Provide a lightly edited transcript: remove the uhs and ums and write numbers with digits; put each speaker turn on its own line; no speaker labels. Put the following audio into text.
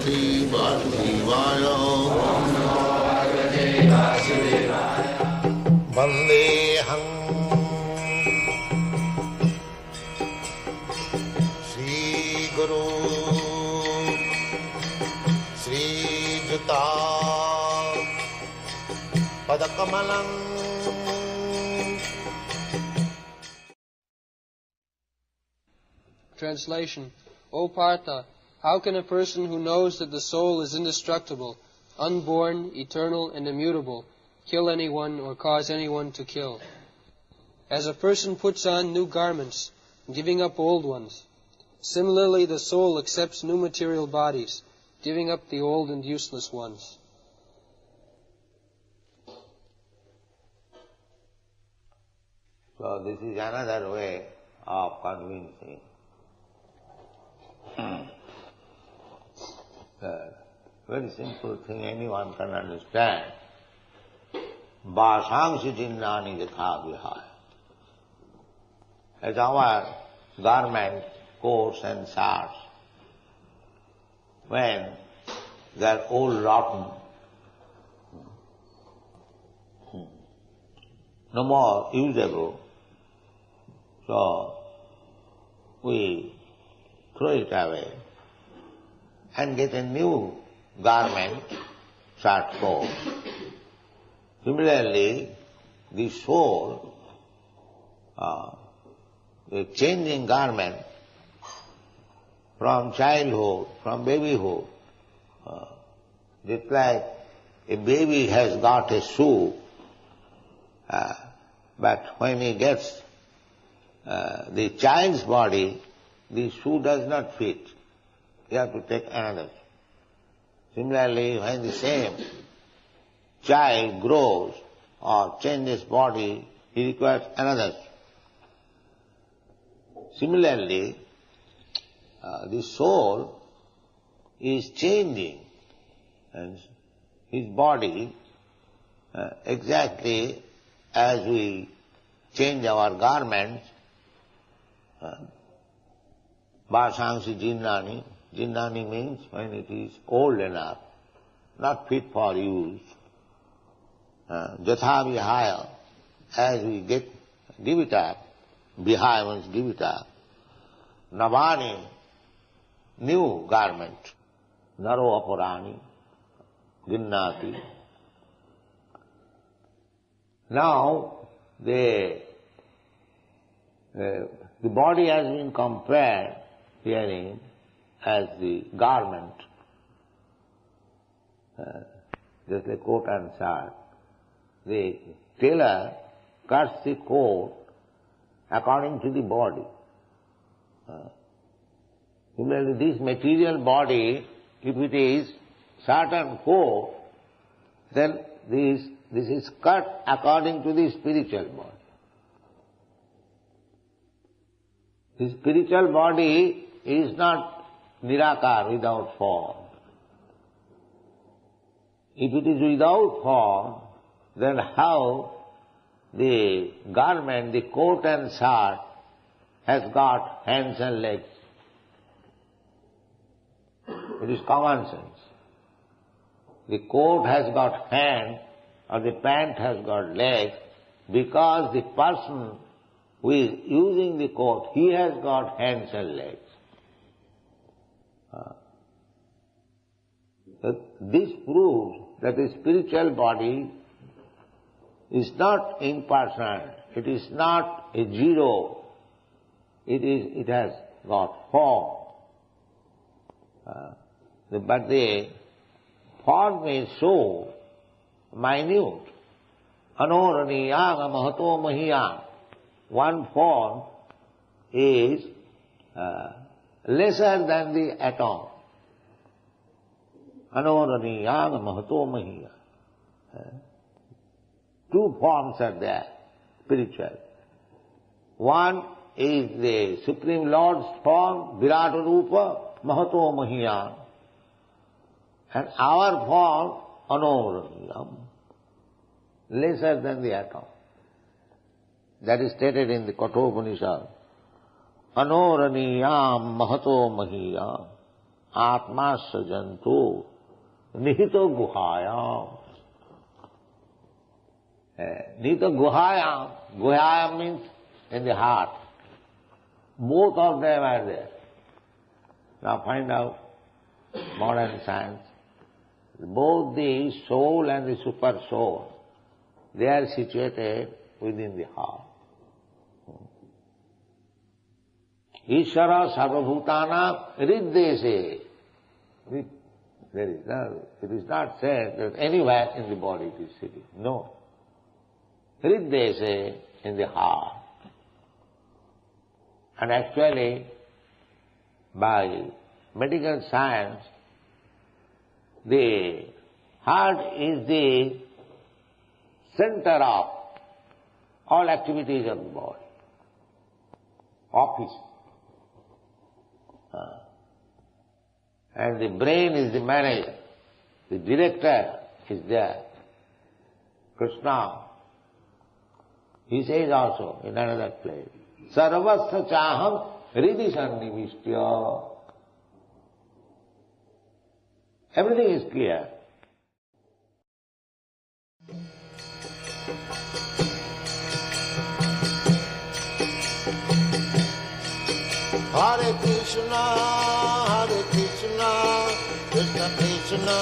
Bhagavate Vasudevaya. Vandeham Sri Guru Sri Juta Padakamalam.
Translation. O Partha, how can a person who knows that the soul is indestructible, unborn, eternal, and immutable, kill anyone or cause anyone to kill? As a person puts on new garments, giving up old ones, similarly the soul accepts new material bodies, giving up the old and useless ones.
So this is another way of convincing. Very simple thing anyone can understand. Vasangsi jinnani yatha vihaya. As our garments, coats and shirts, when they are old rotten, no more usable, so we throw it away and get a new garment, shirt, coat. Similarly, the soul, the changing garment from childhood, from babyhood, just like a baby has got a shoe, but when he gets the child's body, the shoe does not fit. You have to take another. Similarly, when the same child grows or changes body, he requires another. Similarly, the soul is changing and his body exactly as we change our garments. Vasangsi jinnani. Jinnani means when it is old enough, not fit for use. Jatha vihaya, as we give it up, vihaya means give it up. Navani, new garment. Naro aparani, ginnati. Now, the body has been compared herein as the garment, just like coat and shirt. The tailor cuts the coat according to the body. Similarly, this material body, if it is shirt and coat, then this is cut according to the spiritual body. The spiritual body is not nirakar, without form. If it is without form, then how the garment, the coat and shirt has got hands and legs? It is common sense. The coat has got hand or the pant has got legs because the person who is using the coat, he has got hands and legs. This proves that the spiritual body is not impersonal, it is not a zero, it has got form. But the form is so minute. Anoraniyanga mahato mahiyam. One form is lesser than the atom. Anoraniyanga mahato mahiyam. Two forms are there, spiritual. One is the Supreme Lord's form, Virata Rupa, Mahato Mahiyam. And our form, Anoraniyam, lesser than the atom. That is stated in the Kathopanishad. Anoraniyam Mahato Mahiyam. Atma sajantu nihito guhayam. Nihito guhayam. Guhayam means in the heart. Both of them are there. Now find out modern science. Both the soul and the super soul, they are situated within the heart. Ishvara sarvabhutana riddese. It is not said that anywhere in the body it is sitting. No. Riddese, in the heart. And actually, by medical science, the heart is the center of all activities of the body. Office. And the brain is the manager. The director is there. Krishna, he says also in another place, Sarvasya chaham hridi sannivistya. Everything is clear.
Hare Krishna, Krishna Krishna,